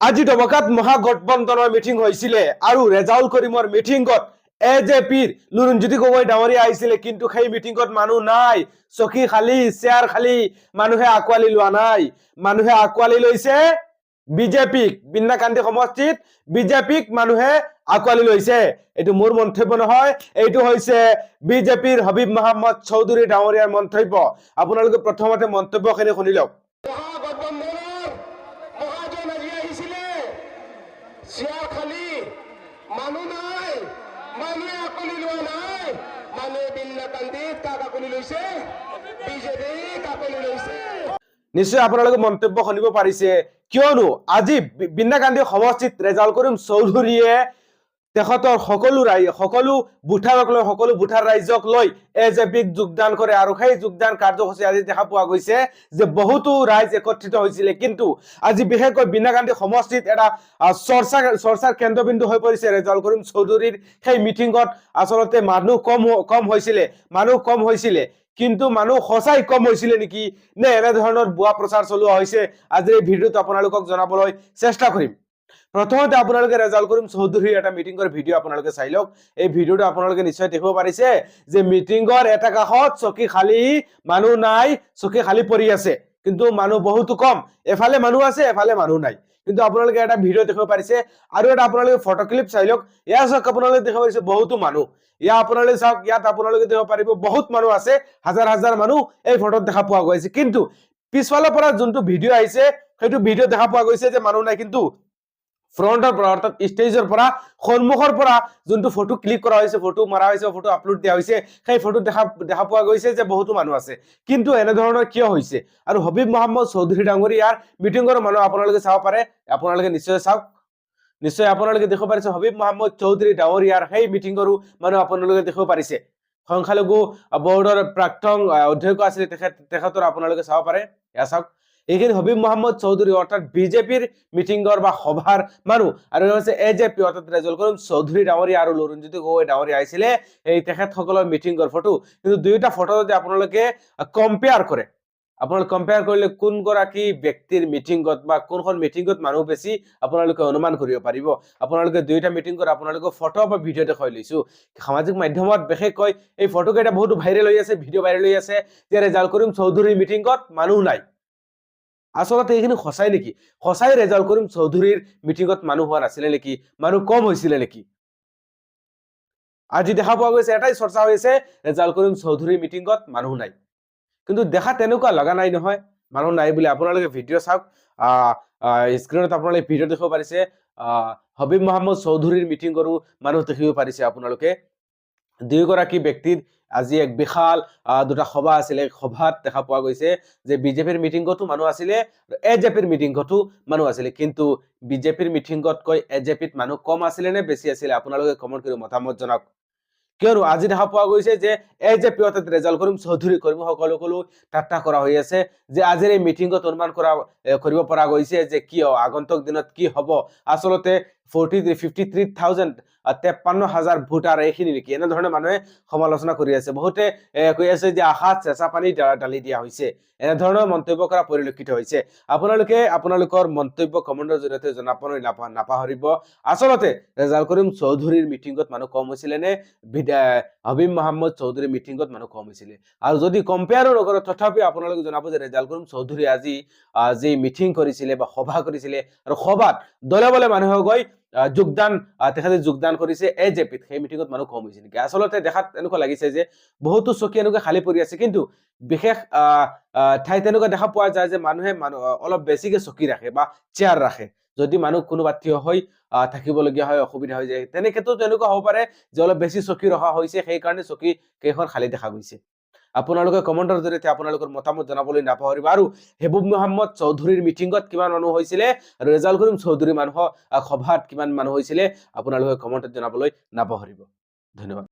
আজি ডবকাত মহাগঠবন্ধনৰ মিটিং হৈছিলে আৰু ৰেজাউল কৰিমৰ মিটিংত এজেপিৰ লুৰুণজ্যোতি গগৈ ডাঙৰীয়া আহিছিলে, কিন্তু সেই মিটিংত মানুহ নাই, চকী খালী, চেয়াৰ খালী, মানুহে আঁকোৱালি লোৱা নাই। মানুহে আঁকোৱালি লৈছে বিজেপিক। বিন্নাকান্দি সমষ্টিত বিজেপিক মানুহে আঁকোৱালি লৈছে। এইটো মোৰ মন্তব্য নহয়, এইটো হৈছে বিজেপিৰ হবিব মহম্মদ চৌধুৰী ডাঙৰীয়াৰ মন্তব্য। আপোনালোকে প্ৰথমতে মন্তব্যখিনি শুনি লওক। চেয়াৰ খালী, মানুহ নাই, মানুহে আঁকোৱালি লোৱা নাই। মানুহে বিন্নাকান্দিত কাক আঁকোৱালি লৈছে? বিজেপিক আঁকোৱালি লৈছে। নিশ্চয় আপোনালোকে মন্তব্য শুনিব পাৰিছে, কিয়নো আজি বিন্নাকান্দি সমষ্টিত ৰেজাউল কৰিম চৌধুৰীয়ে তেখেতৰ সকলো বুঠাৰ ৰাইজক লৈ এজেপিক যোগদান কৰে আৰু সেই যোগদান কাৰ্যসূচী আজি দেখা পোৱা গৈছে যে বহুতো ৰাইজ একত্ৰিত হৈছিলে। কিন্তু আজি বিশেষকৈ বিন্নাকান্দি সমষ্টিত এটা চৰ্চাৰ কেন্দ্ৰবিন্দু হৈ পৰিছে ৰেজাউল কৰিম চৌধুৰীৰ সেই মিটিংত। আচলতে মানুহ কম হৈছিলে, কিন্তু মানুহ সঁচাই কম হৈছিলে নেকি, নে এনেধৰণৰ ভুৱা প্ৰচাৰ চলোৱা হৈছে? আজিৰ এই ভিডিঅ'টো আপোনালোকক জনাবলৈ চেষ্টা কৰিম। প্ৰথমতে আপোনালোকে ৰেজাউল কৰিম চৌধুৰীৰ এটা মিটিংৰ ভিডিঅ' আপোনালোকে চাই লওক। এই ভিডিঅ'টো আপোনালোকে নিশ্চয় দেখিব পাৰিছে যে মিটিংৰ এটা কাষত চকী খালী, মানুহ নাই, চকী খালী পৰি আছে, কিন্তু মানুহ বহুতো কম। এফালে মানুহ আছে, এফালে মানুহ নাই। কিন্তু আপোনালোকে এটা ভিডিঅ' দেখিব পাৰিছে আৰু এটা আপোনালোকে ফটো ক্লিপ চাই লওক। ইয়াৰ চাওক, আপোনালোকে দেখিব পাৰিছে বহুতো মানুহ। আপোনালোকে চাওক, ইয়াত আপোনালোকে দেখিব পাৰিব বহুত মানুহ আছে, হাজাৰ হাজাৰ মানুহ এই ফটোত দেখা পোৱা গৈছে। কিন্তু পিছফালৰ পৰা যোনটো ভিডিঅ' আহিছে সেইটো ভিডিঅ' দেখা পোৱা গৈছে যে মানুহ নাই, কিন্তু ফ্ৰণ্টৰ পৰা অৰ্থাৎ ষ্টেজৰ পৰা সন্মুখৰ পৰা যোনটো ফটো ক্লিক কৰা হৈছে, ফটো মাৰা হৈছে, ফটো আপলোড দিয়া হৈছে, সেই ফটো দেখা পোৱা গৈছে যে বহুতো মানুহ আছে। কিন্তু এনেধৰণৰ কিয় হৈছে? আৰু হবিব মহম্মদ চৌধুৰী ডাঙৰীয়াৰ মিটিংৰ মানুহ আপোনালোকে চাব পাৰে, আপোনালোকে নিশ্চয় চাওক। নিশ্চয় আপোনালোকে দেখিব পাৰিছে হবিব মহম্মদ চৌধুৰী ডাঙৰীয়াৰ সেই মিটিংৰো মানুহ আপোনালোকে দেখিব পাৰিছে। সংখ্যালঘু বৰ্ডৰ প্ৰাক্তন অধ্যক্ষ আছিলে তেখেতৰ আপোনালোকে চাব পাৰে। এয়া চাওক, এইখিনি হবিব মহম্মদ চৌধুৰী অৰ্থাৎ বিজেপিৰ মিটিংৰ বা সভাৰ মানুহ, আৰু হৈছে এজেপি অৰ্থাৎ ৰেজাউল কৰিম চৌধুৰী ডাঙৰীয়া আৰু লুৰুণজ্যোতি গগৈ ডাঙৰীয়া আহিছিলে এই তেখেতসকলৰ মিটিংৰ ফটো। কিন্তু দুয়োটা ফটো যদি আপোনালোকে কম্পেয়াৰ কৰে, আপোনালোকে কম্পেয়াৰ কৰিলে কোনগৰাকী ব্যক্তিৰ মিটিংত বা কোনখন মিটিংত মানুহ বেছি আপোনালোকে অনুমান কৰিব পাৰিব। আপোনালোকে দুয়োটা মিটিংত আপোনালোকে ফটো বা ভিডিঅ' দেখাই লৈছো। সামাজিক মাধ্যমত বিশেষকৈ এই ফটোকেইটা বহুতো ভাইৰেল হৈ আছে, ভিডিঅ' ভাইৰেল হৈ আছে যে ৰেজাউল কৰিম চৌধুৰীৰ মিটিংত মানুহ নাই। আচলতে এইখিনি সঁচাই নেকি? সঁচাই ৰেজাউল কৰিম চৌধুৰীৰ মিটিংত মানুহ হোৱা নাছিলে নেকি? মানুহ কম হৈছিলে নেকি? আজি দেখা পোৱা গৈছে এটাই চৰ্চা হৈছে ৰেজাউল কৰিম চৌধুৰীৰ মিটিংত মানুহ নাই, কিন্তু দেখা তেনেকুৱা লগা নাই নহয় মানুহ নাই বুলি। আপোনালোকে ভিডিঅ' চাওক, স্ক্ৰীনত আপোনালোকে ভিডিঅ' দেখিব পাৰিছে। হবিব মহম্মদ চৌধুৰীৰ মিটিংৰো মানুহ দেখিব পাৰিছে আপোনালোকে। দুয়োগৰাকী ব্যক্তিৰ আজি এক বিশাল দুটা সভা আছিলে। সভাত দেখা পোৱা গৈছে যে বিজেপিৰ মিটিংতো মানুহ আছিলে, এজেপিৰ মিটিংতো মানুহ আছিলে। কিন্তু বিজেপিৰ মিটিংতকৈ এজেপিত মানুহ কম আছিলে নে বেছি আছিলে? আপোনালোকে কমেন্ট কৰি মতামত জনাওক। কিয়নো আজি দেখা পোৱা গৈছে যে এজেপি অৰ্থাৎ ৰেজাউল কৰিম চৌধুৰী কৰ্মীসকলকো ঠাট্টা কৰা হৈ আছে যে আজিৰ এই মিটিংত অনুমান কৰিব পৰা গৈছে যে কি আগন্তুক দিনত কি হ'ব। আচলতে 53,000 ভোটাৰ এইখিনি নেকি? এনেধৰণে মানুহে সমালোচনা কৰি আছে। বহুতে কৈ আছে যে আশাত চেঁচা পানী ঢালি দিয়া হৈছে, এনেধৰণৰ মন্তব্য কৰা পৰিলক্ষিত হৈছে। আপোনালোকে আপোনালোকৰ মন্তব্য কমেন্টৰ জৰিয়তে জনাবলৈ নাপাহৰিব। আচলতে ৰেজাউল কৰিম চৌধুৰীৰ মিটিংত মানুহ কম হৈছিলে নে হবিব মহম্মদ চৌধুৰীৰ মিটিংত মানুহ কম হৈছিলে? আৰু যদি কম্পেয়াৰো নকৰে তথাপি আপোনালোকে জনাব যে ৰেজাউল কৰিম চৌধুৰী আজি মিটিং কৰিছিলে বা সভা কৰিছিলে, আৰু সভাত দলে বলে মানুহে গৈ তেখেতে যোগদান কৰিছে এজেপিত, সেই মিটিংত মানুহ কম হৈছে নেকি? আচলতে দেখাত এনেকুৱা লাগিছে যে বহুতো চকী এনেকুৱা খালী পৰি আছে, কিন্তু বিশেষ ঠাই তেনেকুৱা দেখা পোৱা যায় যে মানুহে অলপ বেছিকে চকী ৰাখে বা চেয়াৰ ৰাখে। যদি মানুহ কোনোবা থিয় হৈ থাকিবলগীয়া হয়, অসুবিধা হৈ যায়, তেনেক্ষেত্ৰত তেনেকুৱা হ'ব পাৰে যে অলপ বেছি চকী ৰখা হৈছে, সেইকাৰণে চকী কেইখন খালী দেখা গৈছে। আপোনালোকে কমেন্টৰ জৰিয়তে আপোনালোকৰ মতামত জনাবলৈ নাপাহৰিব। আৰু হবিব মহম্মদ চৌধুৰীৰ মিটিংত কিমান মানুহ হৈছিলে আৰু ৰেজাউল কৰিম চৌধুৰী সভাত কিমান মানুহ হৈছিলে আপোনালোকে কমেন্টত জনাবলৈ নাপাহৰিব। ধন্যবাদ।